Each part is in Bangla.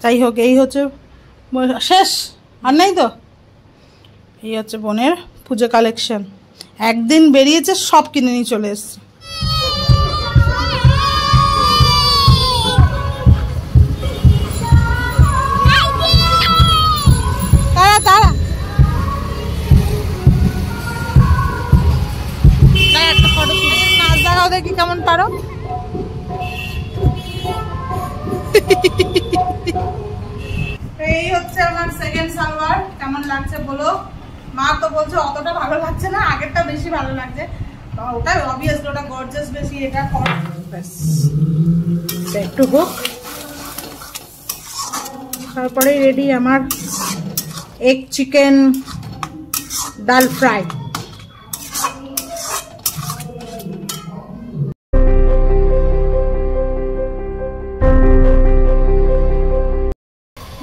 যাই হোক, এই হচ্ছে শেষ, আর নেই তো। এই হচ্ছে বোনের পুজো কালেকশন। একদিন বেরিয়েছে, সব কিনে নিয়ে চলে এসছে। একটা ফটো নাচ দেখাও দেখি কেমন পারো। এই হচ্ছে আমার সেকেন্ড সালোয়ার। কেমন লাগছে বলো? মা তো বলছে অতটা ভালো লাগছে না, আগেরটা বেশি ভালো লাগছে। ওটা অবভিয়াসলি ওটা গর্জিয়াস বেশি, এটা কম। একটু হোক, তারপরে রেডি আমার egg chicken dal fry.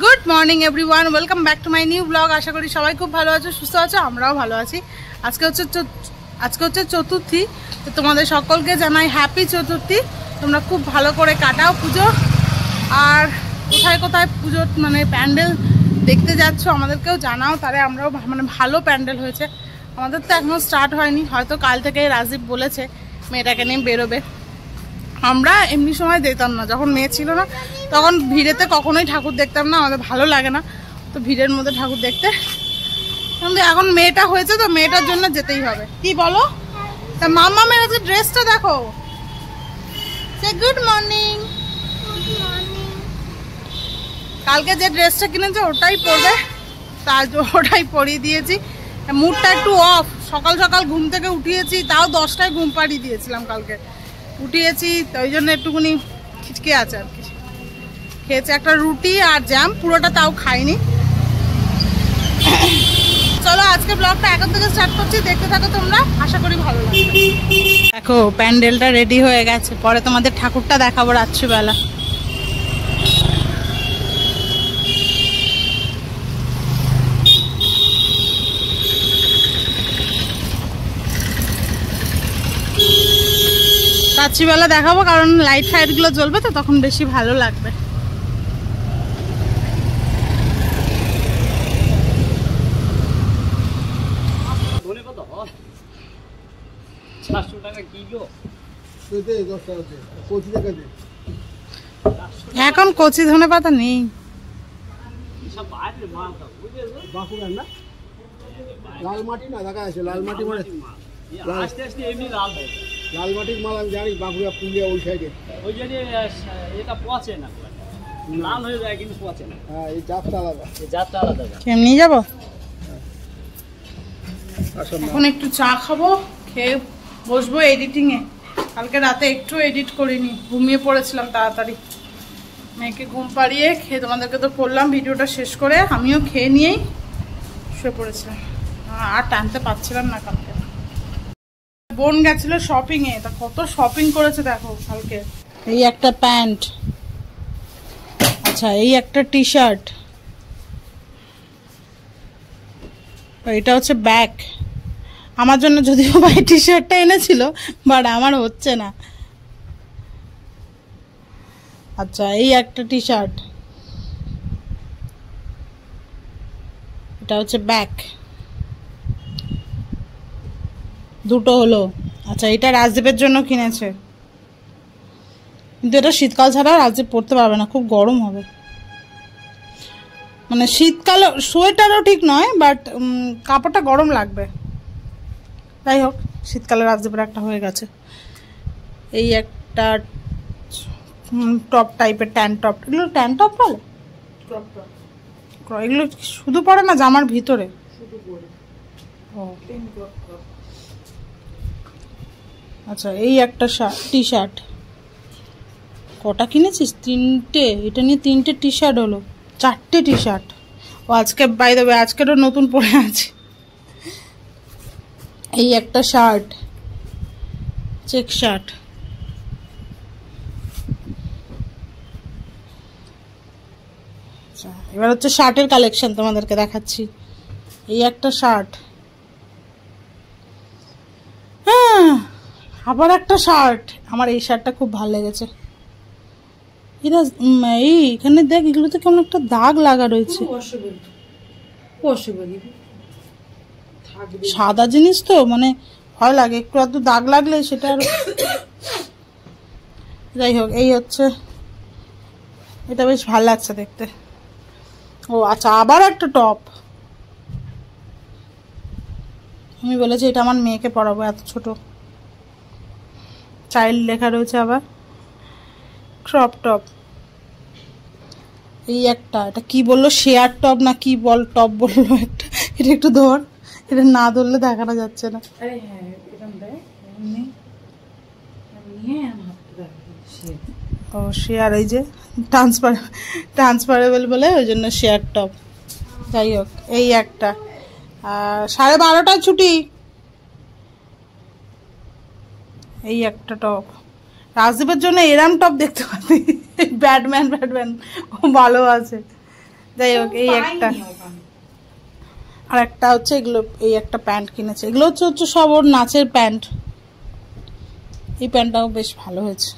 Good morning everyone, welcome back to my new blog. আশা করি সবাই খুব ভালো আছো, সুস্থ আছো, আমরাও ভালো আছি। আজকে হচ্ছে চতুর্থী, তো তোমাদের সকলকে জানাই হ্যাপি চতুর্থী। তোমরা খুব ভালো করে কাটাও পুজো। আর কোথায় কোথায় পুজো মানে প্যান্ডেল দেখতে যাচ্ছ আমাদেরকেও জানাও, তাহলে আমরাও মানে ভালো প্যান্ডেল হয়েছে। আমাদের তো এখনও স্টার্ট হয়নি, হয়তো কাল থেকে রাজীব বলেছে মেয়েটাকে নিয়ে বেরোবে। আমরা এমনি সময় দেখতাম না, যখন মেয়ে ছিল না তখন ভিড়েতে কখনোই ঠাকুর দেখতাম না, আমাদের ভালো লাগে না তো ভিড়ের মধ্যে ঠাকুর দেখতে। কিন্তু এখন মেয়েটা হয়েছে তো মেয়েটার জন্য যেতেই হবে, কি বলো? তা মাম্মা মেয়ের আজকে ড্রেসটা দেখো। Good morning. কালকে যে ড্রেসটা কিনেছে ওটাই পরবে, তার ওটাই পরিয়ে দিয়েছি। মুডটা একটু অফ, সকাল সকাল ঘুম থেকে উঠিয়েছি, তাও 10টায় ঘুম পাড়িয়ে দিয়েছিলাম কালকে, উঠিয়েছি তো ওই জন্য একটুখানি খিচকে আছে আর কি। খেয়েছে একটা রুটি আর জ্যাম, পুরোটা তাও খাইনি। চলো আজকে ব্লগটা এখন থেকে স্টার্ট করছি, দেখতে থাকো তোমরা, আশা করি ভালো লাগবে। দেখো প্যান্ডেলটা রেডি হয়ে গেছে, পরে তোমাদের ঠাকুরটা দেখাবো রাত্রিবেলা। রাত্রিবেলা দেখাবো, কারণ লাইট ফাইট গুলো জ্বলবে তো তখন বেশি ভালো লাগবে। এখন কচি ধনে পাতা নেই। লাল মাটি না দেখা আছে, লাল মাটি মানে আস্তে আস্তে এমনি লাল হয়। লাল মাটির মাল আমি জানি, বাঁকুড়া পুরুলিয়া ওই সাইডে। ওই জন্য এটা পচে না, লাল হয়ে যায় কিন্তু পচে না। হ্যাঁ, এই জাতটা আলাদা, এই জাতটা আলাদা। কেমনি যাবো এখন, একটু চা খাবো, খেয়ে বসবো এডিটিং এ। কালকে রাতে একটু এডিট করিনি, ঘুমিয়ে পড়েছিলাম তাড়াতাড়ি। মেয়েকে ঘুম পাড়িয়ে খেয়ে তোমাদেরকে তো বললাম ভিডিওটা শেষ করে আমিও খেয়ে নিয়েই শুয়ে পড়েছিলাম, আর টানতে পারছিলাম না। কালকে বোন গেছিল শপিং এ, তা কত শপিং করেছে দেখো কালকে। এই একটা প্যান্ট, আচ্ছা এই একটা টি শার্ট, এটা হচ্ছে ব্যাগ। আমার জন্য যদিও ভাই টি শার্টটা এনেছিল, বাট আমার হচ্ছে না। আচ্ছা এই একটা টি শার্ট, এটা হচ্ছে ব্যাগ, দুটো হলো। আচ্ছা এটা রাজদীপের জন্য কিনেছে, কিন্তু এটা শীতকাল ছাড়া রাজদীপ পরতে পারবে না, খুব গরম হবে। মানে শীতকালে সোয়েটারও ঠিক নয়, বাট কাপড়টা গরম লাগবে। যাই হোক, শীতকালে রাজদীপের একটা হয়ে গেছে। এই একটা টপ টাইপের, ট্যান টপ, এগুলো ট্যান টপ বলে। এগুলো শুধু পরে না জামার ভিতরে। আচ্ছা এই একটা টি শার্ট, কটা কিনেছিস? 3টে। এটা নিয়ে 3টে টি শার্ট হলো, 4টে টি শার্ট। ও আজকে বাই দ্য ওয়ে আজকেরও নতুন পরে আছে। এই একটা শার্ট, চেক শার্ট। আচ্ছা এবার হচ্ছে শার্টের কালেকশন তোমাদেরকে দেখাচ্ছি। এই একটা শার্ট, হ্যাঁ আবার একটা শার্ট। আমার এই শার্টটা খুব ভালো লেগেছে, এরা এইখানে দেখ, এগুলোতে কেমন একটা দাগ লাগা রয়েছে। সাদা জিনিস তো মানে ভয় লাগে, একটু এত দাগ লাগলে সেটা আর। যাই হোক, এই হচ্ছে, এটা বেশ ভালো লাগছে দেখতে। ও আচ্ছা, আবার একটা টপ। আমি বলেছি এটা আমার মেয়েকে পরাবো, এত ছোট। চাইল্ড লেখা রয়েছে আবার। Crop top. এই একটা, এটা কি বললো, শেয়ার টপ না কি বল টপ বললো একটা। এটা একটু ধর, এটা না ধরলে দেখানো যাচ্ছে না। ও শেয়ার, এই যে ট্রান্সফারেবল বলে ওই জন্য শেয়ার টপ। যাই হোক, এই একটা 12:30টায় ছুটি। এই একটা টপ। রাজদীপের জন্য এরাম টপ দেখতে পাচ্ছি, ব্যাটম্যান ভালো আছে। যাই হোক, এই একটা। আর একটা হচ্ছে এগুলো, এই একটা প্যান্ট কিনেছে। এগুলো হচ্ছে সব ওর নাচের প্যান্ট। এই প্যান্টটাও বেশ ভালো হয়েছে।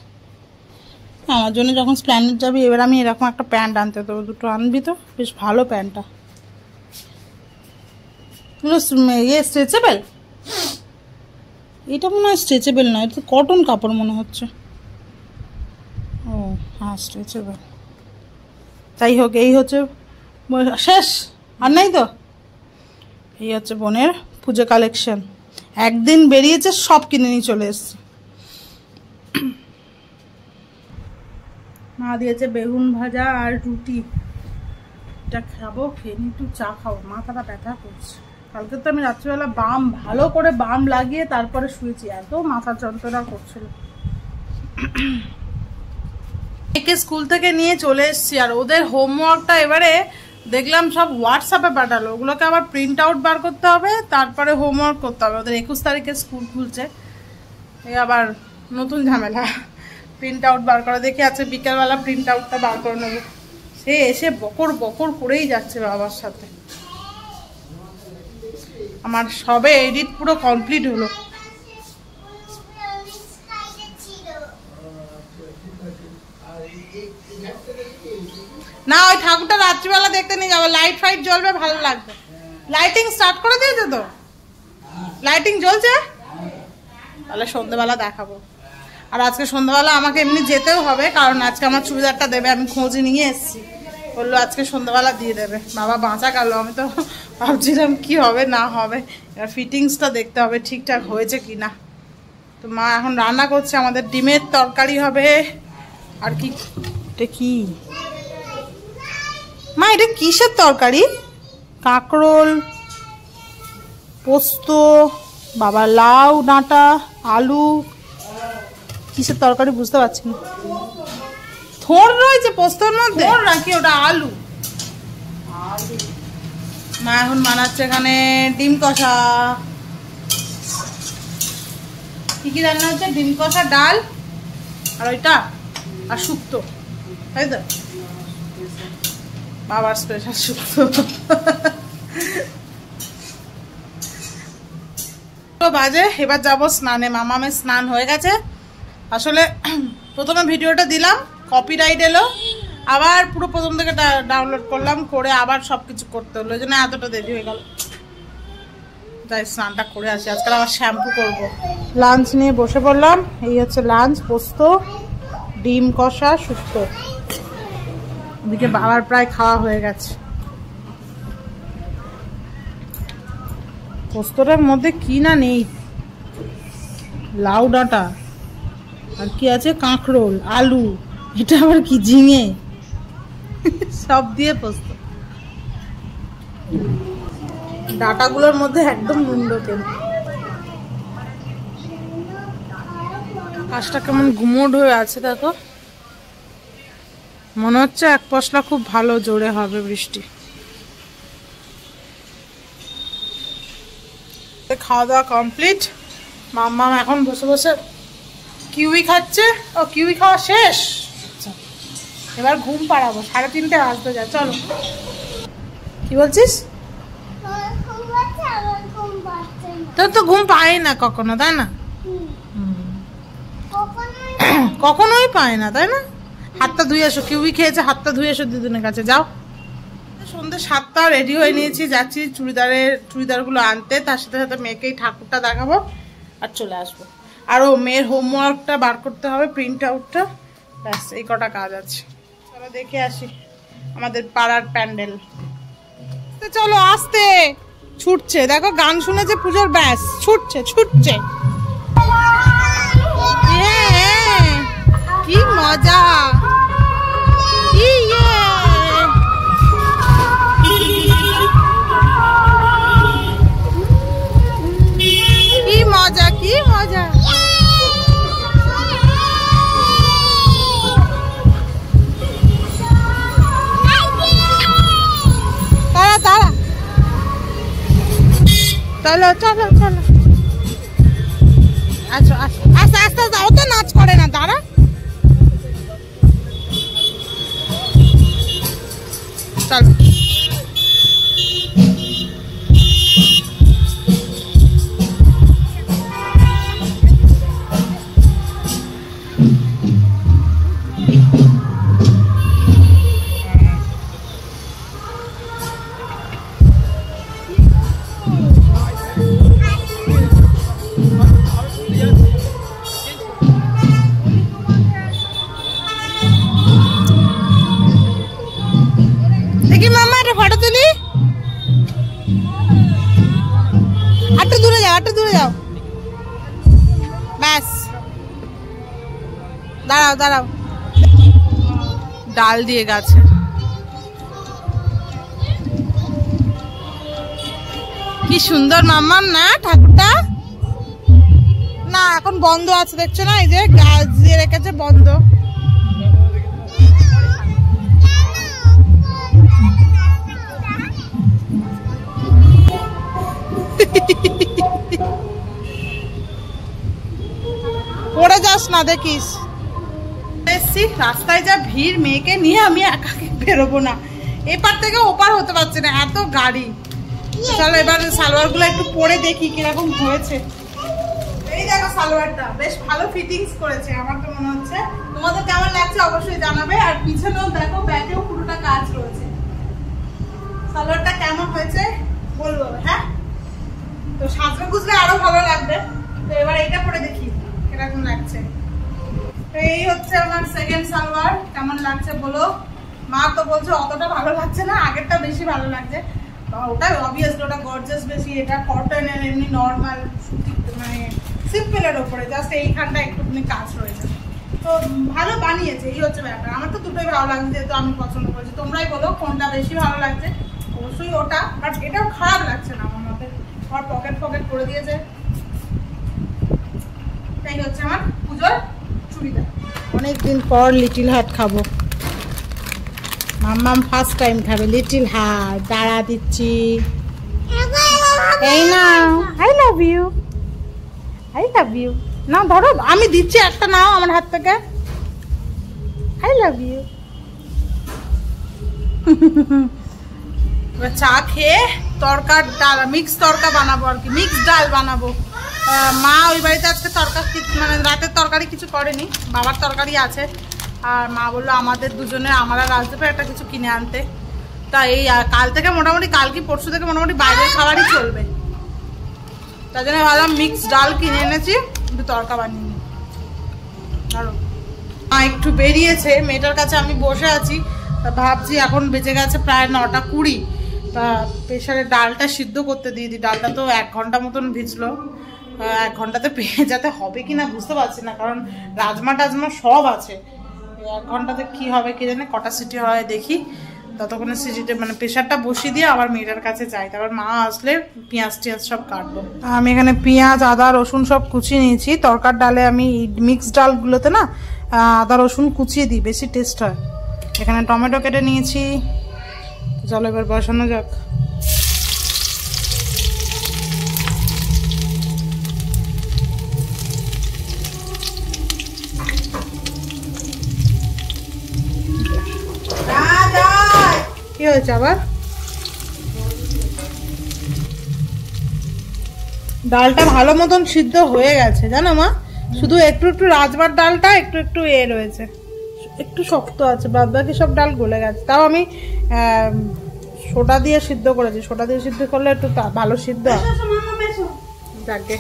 আমার জন্য যখন স্প্ল্যানেড যাবি, এবার আমি এরকম একটা প্যান্ট আনতে তো, দুটো আনবি তো, বেশ ভালো প্যান্টটা। এগুলো স্ট্রেচেবল। এটা মনে হয় স্ট্রেচেবল না, এটা কটন কাপড় মনে হচ্ছে। ও হ্যাঁ, স্ট্রেচেবল। যাই হোক, এই হচ্ছে শেষ, আর নাই তো। এই হচ্ছে বোনের পুজো কালেকশন। একদিন বেরিয়েছে, সব কিনে নিয়ে চলে এসছে। মা দিয়েছে বেগুন ভাজা আর রুটি। এটা খাবো, খেয়ে নিয়ে একটু চা খাবো, মাথাটা ব্যথা করছে। কালকে তো আমি রাত্রিবেলা ভালো করে বাম লাগিয়ে তারপরে শুয়েছি, এত মাথা যন্ত্রণা করছিল। একে স্কুল থেকে নিয়ে চলে এসেছি, আর ওদের হোমওয়ার্কটা এবারে দেখলাম সব হোয়াটসঅ্যাপে পাঠালো। ওগুলোকে আবার প্রিন্ট আউট বার করতে হবে, তারপরে হোমওয়ার্ক করতে হবে। ওদের 21 তারিখে স্কুল খুলছে, এই আবার নতুন ঝামেলা। প্রিন্ট আউট বার করা, দেখি আজকে বিকেলবেলা প্রিন্ট আউটটা বার করে নেবো। সে এসে বকর করেই যাচ্ছে বাবার সাথে। আমার সবে এডিট পুরো কমপ্লিট হলো। না, ওই ঠাকুরটা রাত্রিবেলা দেখতে নিয়ে যাবো, লাইট ফাইট জ্বলবে, ভালো লাগবে। লাইটিং স্টার্ট করে দিয়েছে তো? লাইটিং জ্বলছে? তাহলে সন্ধ্যেবেলা দেখাবো। আর আজকে সন্ধ্যাবেলা আমাকে এমনি যেতেও হবে, কারণ আজকে আমার চুড়িদারটা দেবে, আমি খোঁজ নিয়ে এসেছি। বললো আজকে সন্ধ্যাবেলা দিয়ে দেবে। বাবা বাঁচা গেল, আমি তো ভাবছিলাম কি হবে না হবে। এবার ফিটিংসটা দেখতে হবে ঠিকঠাক হয়েছে কি না। তো মা এখন রান্না করছে, আমাদের ডিমের তরকারি হবে। আর কি, এটা কি মা, এটা কিসের তরকারি? কাঁকরোল, পোস্ত, বাবা লাউ ডাঁটা, আলু, কিসের তরকারি বুঝতে পারছি না। থোড় রয়েছে পোস্তর মধ্যে, নাকি ওটা আলু? মা এখন বানাচ্ছে এখানে ডিম কষা। কি কি রান্না হচ্ছে? ডিম কষা, ডাল, আর ওইটা আর শুক্তো, তাই তো? বাবার স্পেশাল শুক্তো। বাজে, এবার যাবো স্নানে। মামামের স্নান হয়ে গেছে। আসলে প্রথমে ভিডিওটা দিলাম, কপিরাইট এলো, আবার পুরো প্রথম থেকে ডাউনলোড করলাম, করে আবার সবকিছু করতে হলো, ওই জন্য এতটা দেরি হয়ে গেল। তাই স্নানটা করে আসি, আজকাল আবার শ্যাম্পু করবো। লাঞ্চ নিয়ে বসে পড়লাম। এই হচ্ছে লাঞ্চ, পোস্ত, ডিম কষা, শুক্তো। ওদিকে বাবার প্রায় খাওয়া হয়ে গেছে। পোস্তটার মধ্যে কি না নেই, লাউ ডাঁটা, আর কি আছে, কাঁকরোল, আলু, এটা আবার কি ঝিঙে, সব দিয়ে পোস্ত। ডাঁটাগুলোর মধ্যে একদম নুন ঢোকে। আকাশটা কেমন গুমোট হয়ে আছে দেখো, মনে হচ্ছে এক পশলা খুব ভালো জোরে হবে বৃষ্টি। খাওয়া দাওয়া কমপ্লিট। মাম্মা এখন বসে বসে কিউই খাচ্ছে। ও কিউই খাওয়া শেষ, এবার ঘুম পাড়াবো। 3:30 বাজতে যায়। চলো, কি বলছিস? তোর তো ঘুম পায় না কখনো, তাই না? কখনোই পায় না, তাই না? হাতটা ধুয়ে এসো, কিউই খেয়েছে, হাতটা ধুয়ে এসো দিদুনের কাছে যাও। সন্ধ্যে 7টা রেডি হয়ে নিয়েছি, যাচ্ছি চুড়িদারগুলো আনতে, তার সাথে সাথে মেয়েকেই ঠাকুরটা দেখাবো আর চলে আসবো। আরও মেয়ের হোমওয়ার্কটা বার করতে হবে, প্রিন্ট আউটটা, ব্যাস এই কটা কাজ আছে। চলো দেখে আসি আমাদের পাড়ার প্যান্ডেল। চলো আসতে, ছুটছে দেখো, গান শুনেছে পুজোর, ব্যাস ছুটছে ছুটছে। কি মজা, কি মজা, কি মজা। চলো চলো চলো, আচ্ছা আচ্ছা আস্তে আস্তে যাও তো, নাচ করে না, দাঁড়া। চলো ফটো তুলি, একটু দূরে যাও, একটু দূরে যাও, ব্যাস দাঁড়াও দাঁড়াও। ডাল দিয়ে গেছে, কি সুন্দর মাম্মাম না ঠাকুরটা। না এখন বন্ধ আছে দেখছো না, এই যে গাছ দিয়ে রেখেছে বন্ধ। পড়ে যাস না দেখিস। এসছি, রাস্তায় যা ভিড়, মেয়েকে নিয়ে আমি একা বেরোবো না, এপার থেকে ওপার হতে পারছি না, এত গাড়ি। চলো এবার সালোয়ার গুলো একটু পরে দেখি কিরকম হয়েছে। এই দেখো সালোয়ারটা বেশ ভালো ফিটিংস করেছে, আমার তো মনে হচ্ছে। তোমাদের কেমন লাগছে অবশ্যই জানাবে। আর পিছনেও দেখো, ব্যাকেও পুরোটা কাজ রয়েছে। সালোয়ারটা কেমন হয়েছে বলবো, হ্যাঁ? তো সাজলে গুজলে আরো ভালো লাগবে। তো এবার এইটা পরে দেখি কিরকম লাগছে। তো এই হচ্ছে আমার সেকেন্ড সালোয়ার, কেমন লাগছে বলো। মা তো বলছে অতটা ভালো লাগছে না, আগেরটা বেশি ভালো লাগছে। ওটা অবভিয়াসলি ওটা গর্জাস বেশি, এটা কটনের এমনি নর্মাল মানে সিম্পলের ওপরে, জাস্ট এইখানটা একটুখানি কাজ রয়েছে। তো ভালো বানিয়েছে, এই হচ্ছে ব্যাপার। আমার তো দুটোই ভালো লাগছে, যেহেতু আমি পছন্দ করেছি। তোমরাই বলো কোনটা বেশি ভালো লাগছে। অবশ্যই ওটা, বাট এটাও খারাপ লাগছে না আমার মতে। আমার পকেট করে দিয়েছে। এই হচ্ছে আমার পুজোর চুড়িদার। অনেকদিন পর লিটিল হার্ট খাবো। মাম্মাম ফার্স্ট টাইম খাবে লিটিল হার্ট। দাঁড়া দিচ্ছি, এই না, I love you, I love you. না ধরো, আমি দিচ্ছি একটা, নাও আমার হাত থেকে। I love you. চা খেয়ে তরকার ডাল, মিক্স তরকা বানাবো আর কি, মিক্স ডাল বানাবো। মা ওই বাড়িতে আজকে মানে রাতের তরকারি কিছু করেনি, বাবার তরকারি আছে। আর মা বললো আমাদের দুজনে, আমরা রাজদীপে একটা কিছু কিনে আনতে। তা এই কাল থেকে মোটামুটি, কাল কি পরশু থেকে মোটামুটি বাইরের খাবারই চলবে। তার জন্য ভাবলাম মিক্স ডাল কিনে এনেছি, একটু তরকা বানিয়ে নিই। ধরো মা একটু বেরিয়েছে, মেয়েটার কাছে আমি বসে আছি। তা ভাবছি এখন বেজে গেছে প্রায় 9টা 20। তা প্রেশারে ডালটা সিদ্ধ করতে দিয়ে দিই। ডালটা তো 1 ঘন্টা মতন ভিজলো, 1 ঘন্টাতে পেয়ে যেতে হবে কিনা বুঝতে পারছি না, কারণ রাজমা টাজমা সব আছে। 1 ঘন্টাতে কি হবে কি জানে, কটা সিটি হয় দেখি। ততক্ষণে সিটিতে মানে প্রেশারটা বসিয়ে দিয়ে আবার মেয়েটার কাছে যাই, তারপর মা আসলে পেঁয়াজ টিয়াজ সব কাটবো। আমি এখানে পেঁয়াজ আদা রসুন সব কুচিয়ে নিয়েছি। তরকার ডালে আমি মিক্স ডালগুলোতে না আদা রসুন কুচিয়ে দিই, বেশি টেস্ট হয়। এখানে টমেটো কেটে নিয়েছি। চলো এবার বসানো যাক। কি হয়েছে আবার? ডালটা ভালো মতন সিদ্ধ হয়ে গেছে জানো মা, শুধু একটু একটু রাজমার ডালটা একটু একটু রয়েছে, একটু শক্ত আছে, বাদ বাকি সব ডাল গলে গেছে। তাও আমি সোডা দিয়ে সিদ্ধ করেছি, সোডা দিয়ে সিদ্ধ করলে একটু ভালো সিদ্ধ হয়। যাকে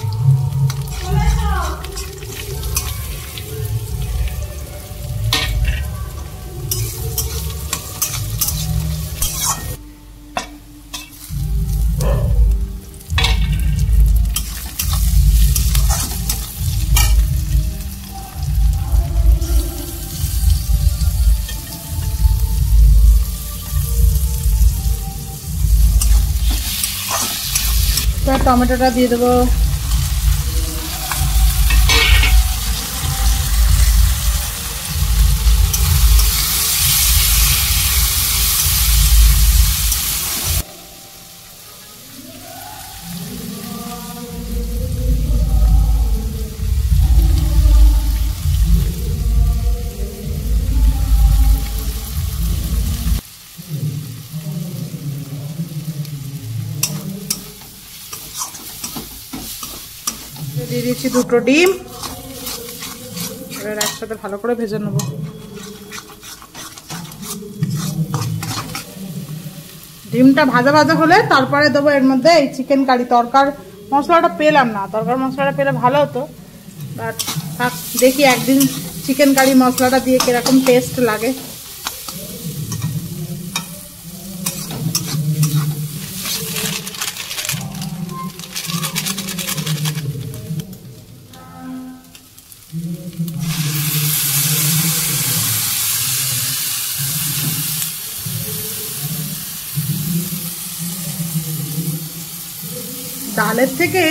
টমেটোটা দিয়ে দেবো। দিয়ে দিচ্ছি 2টো ডিম, এবার একসাথে ভালো করে ভেজে নেব। ডিমটা ভাজা ভাজা হলে তারপরে দেবো এর মধ্যে এই চিকেন কারি। তরকার মশলাটা পেলাম না, তরকার মশলাটা পেলে ভালো হতো, বাট দেখি একদিন চিকেন কারি মশলাটা দিয়ে কিরকম টেস্ট লাগে। ডালের থেকে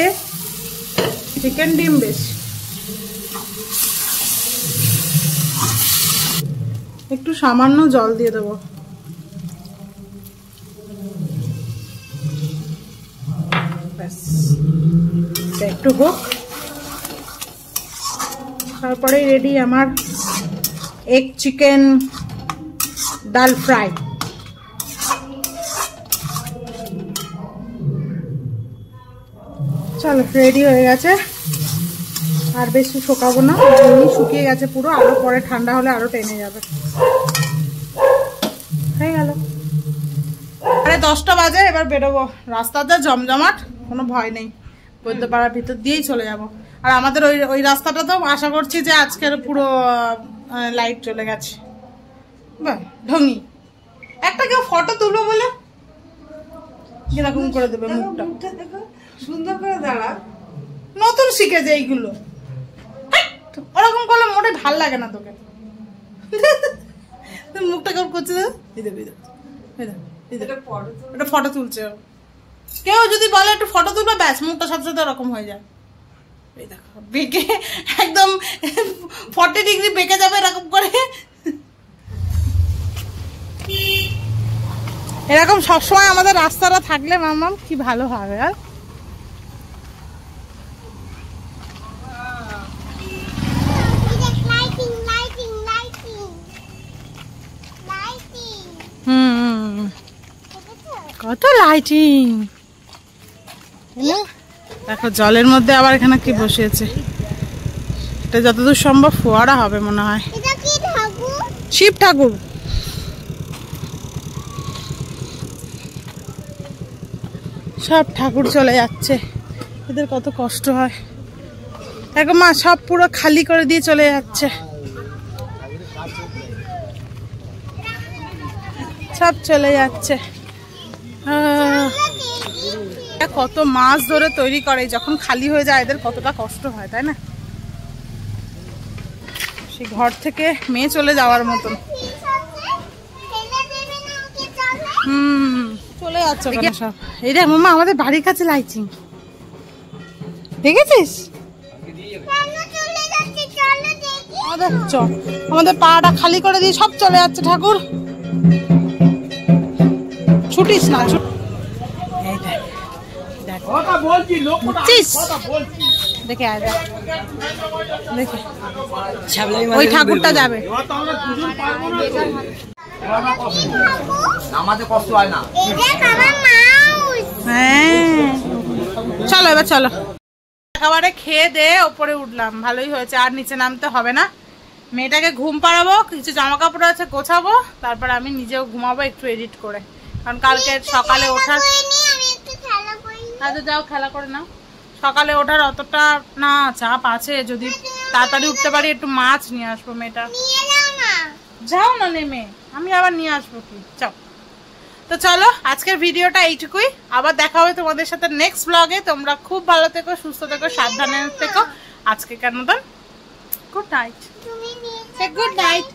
চিকেন ডিম বেশি। একটু সামান্য জল দিয়ে দেবো। একটু হোক, তারপরে রেডি আমার এগ চিকেন ডাল ফ্রাই। চলো রেডি হয়ে গেছে, আর বেশি শুকাবো না, শুকিয়ে গেছে পুরো, আরো পরে ঠান্ডা হলে আরো টেনে যাবে। হয়ে গেল, আরে 10টা বাজে, এবার বেরোবো। রাস্তাতে জমজমাট, কোনো ভয় নেই, বৈদ্যপাড়ার ভিতর দিয়েই চলে যাব। আর আমাদের ওই রাস্তাটা তো আশা করছি যে আজকের পুরো লাইট চলে গেছে। বাহ ঢঙ্গি, একটা কেউ ফটো তুলবো বলে কিরকম করে দেবে মুখটা, সুন্দর করে দাঁড়া। নতুন শিখেছে এইগুলো, ওরকম করলে মোটে ভাল লাগে না তোকে। মুখটা কেমন করছে, এটা ফটো তুলছে। কেউ যদি বলে একটু ফটো তুলবে, ব্যাস মুখটা সাথে সাথে ওরকম হয়ে যায়। এই দেখো বেঁকে একদম 40 ডিগ্রি বেঁকে যাবে এরকম করে। এরকম সবসময় আমাদের রাস্তাটা থাকলে মামাম কি ভালো হবে। আর কত লাইটিং, দেখো জলের মধ্যে আবার এখানে কি বসিয়েছে। এটা যতদূর সম্ভব ফোয়ারা হবে মনে হয়, শিব ঠাকুর। সব ঠাকুর চলে যাচ্ছে, এদের কত কষ্ট হয়। দেখো মা, সব পুরো খালি করে দিয়ে চলে যাচ্ছে, সব চলে যাচ্ছে। কত মাছ ধরে তৈরি করে, যখন খালি হয়ে যায় এদের কতটা কষ্ট হয়, তাই না? সেই ঘর থেকে মেয়ে চলে যাওয়ার মতন। চলে যাচ্ছে সব। এই রে মামা, আমাদের বাড়ির কাছে লাইটিং দেখেছিস? আমাদের পাড়াটা খালি করে দিয়ে সব চলে যাচ্ছে ঠাকুর। ছুটিস না, দেখে দেখে ওই ঠাকুরটা যাবে। হ্যাঁ চলো এবার চলো, একেবারে খেয়ে দে ওপরে উঠলাম, ভালোই হয়েছে, আর নিচে নামতে হবে না। মেয়েটাকে ঘুম পাড়াবো, কিছু জামা কাপড় আছে গোছাবো, তারপর আমি নিজেও ঘুমাবো একটু এডিট করে, কারণ কালকে সকালে ওঠার যাও খেলা করে নাও। সকালে ওঠার অতটা না চাপ আছে, যদি তাড়াতাড়ি উঠতে পারি একটু মাছ নিয়ে আসবো। মেয়েটা যাও না নেমে, আমি আবার নিয়ে আসবো কি, যাও। তো চলো আজকের ভিডিওটা এইটুকুই, আবার দেখা হবে তোমাদের সাথে নেক্সট ব্লগে। তোমরা খুব ভালো থেকো, সুস্থ থেকো, সাবধানে থেকো। আজকে কেন মতন গুড নাইট, গুড নাইট।